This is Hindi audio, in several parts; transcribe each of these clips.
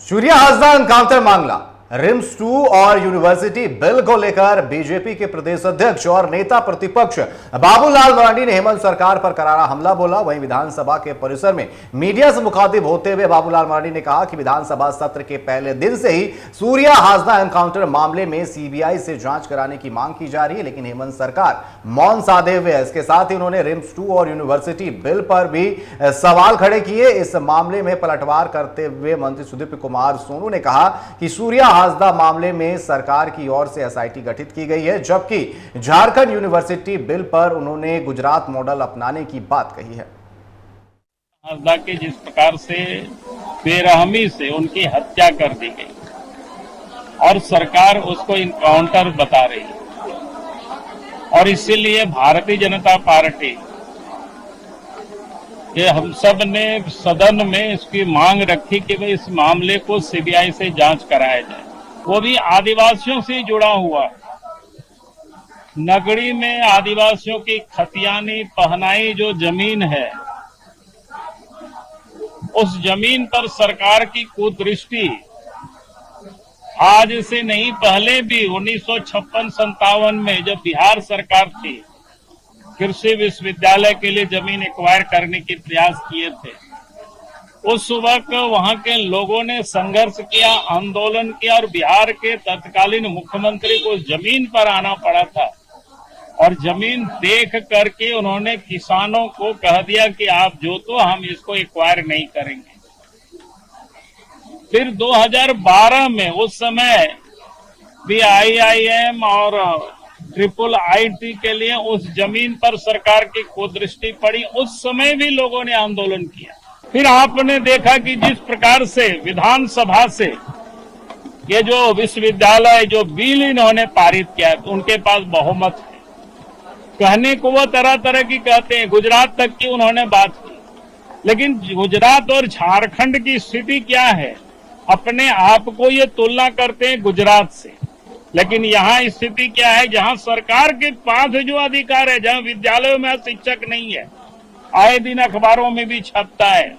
सूर्या हासदा एनकाउंटर मामला, रिम्स 2 और यूनिवर्सिटी बिल को लेकर बीजेपी के प्रदेश अध्यक्ष और नेता प्रतिपक्ष बाबूलाल मरांडी ने हेमंत सरकार पर करारा हमला बोला। वहीं विधानसभा के परिसर में मीडिया से मुखातिब होते हुए बाबूलाल मरांडी ने कहा कि विधानसभा सत्र के पहले दिन से ही सूर्या हासदा एनकाउंटर मामले में सीबीआई से जांच कराने की मांग की जा रही है, लेकिन हेमंत सरकार मौन साधे हुए है। इसके साथ ही उन्होंने रिम्स 2 और यूनिवर्सिटी बिल पर भी सवाल खड़े किए। इस मामले में पलटवार करते हुए मंत्री सुदीप कुमार सोनू ने कहा कि सूर्या हासदा मामले में सरकार की ओर से एसआईटी गठित की गई है, जबकि झारखंड यूनिवर्सिटी बिल पर उन्होंने गुजरात मॉडल अपनाने की बात कही है। हासदा के जिस प्रकार से बेरहमी से उनकी हत्या कर दी गई और सरकार उसको इनकाउंटर बता रही है, और इसीलिए भारतीय जनता पार्टी ये हम सब ने सदन में इसकी मांग रखी कि भाई इस मामले को सीबीआई से जांच कराया जाए, वो भी आदिवासियों से जुड़ा हुआ। नगरी में आदिवासियों की खतियानी पहनाई जो जमीन है, उस जमीन पर सरकार की कुदृष्टि आज से नहीं पहले भी 1956-57 में जब बिहार सरकार थी, कृषि विश्वविद्यालय के लिए जमीन एक्वायर करने के प्रयास किए थे। उस वक्त वहां के लोगों ने संघर्ष किया, आंदोलन किया और बिहार के तत्कालीन मुख्यमंत्री को जमीन पर आना पड़ा था, और जमीन देख करके उन्होंने किसानों को कह दिया कि आप जो तो हम इसको एक्वायर नहीं करेंगे। फिर 2012 में उस समय भी IIM और IIIT के लिए उस जमीन पर सरकार की कुदृष्टि पड़ी, उस समय भी लोगों ने आंदोलन किया। फिर आपने देखा कि जिस प्रकार से विधानसभा से ये जो विश्वविद्यालय जो बिल इन्होंने पारित किया, उनके पास बहुमत है। कहने को वो तरह तरह की कहते हैं, गुजरात तक की उन्होंने बात की, लेकिन गुजरात और झारखंड की स्थिति क्या है, अपने आप को ये तुलना करते हैं गुजरात से, लेकिन यहाँ स्थिति क्या है, जहाँ सरकार के पास जो अधिकार है, जहाँ विद्यालयों में शिक्षक नहीं है, आए दिन अखबारों में भी छपता है।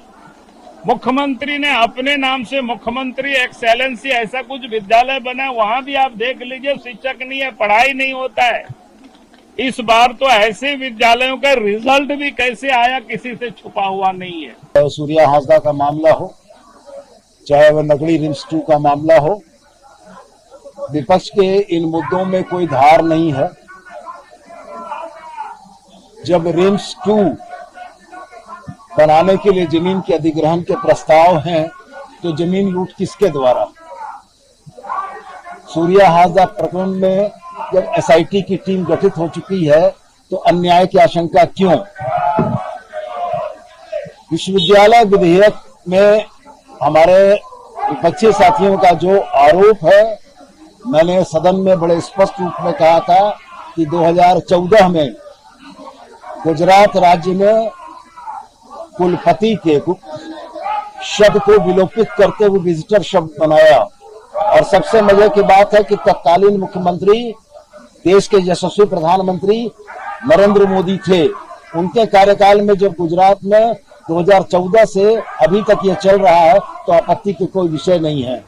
मुख्यमंत्री ने अपने नाम से मुख्यमंत्री एक्सेलेंसी ऐसा कुछ विद्यालय बना, वहां भी आप देख लीजिए शिक्षक नहीं है, पढ़ाई नहीं होता है। इस बार तो ऐसे विद्यालयों का रिजल्ट भी कैसे आया, किसी से छुपा हुआ नहीं है। सूर्या हासदा का मामला हो, चाहे वह नगरी रिम्स 2 का मामला हो, विपक्ष के इन मुद्दों में कोई धार नहीं है। जब रिम्स 2 बनाने के लिए जमीन के अधिग्रहण के प्रस्ताव हैं, तो जमीन लूट किसके द्वारा? सूर्या हासदा प्रकरण में जब एसआईटी की टीम गठित हो चुकी है, तो अन्याय की आशंका क्यों? विश्वविद्यालय विधेयक में हमारे विपक्षी साथियों का जो आरोप है, मैंने सदन में बड़े स्पष्ट रूप में कहा था कि 2014 में गुजरात राज्य में कुलपति के शब्द को विलोपित करते हुए विजिटर शब्द बनाया। और सबसे मजे की बात है कि तत्कालीन मुख्यमंत्री, देश के यशस्वी प्रधानमंत्री नरेंद्र मोदी थे। उनके कार्यकाल में जब गुजरात में 2014 से अभी तक ये चल रहा है, तो आपत्ति के कोई विषय नहीं है।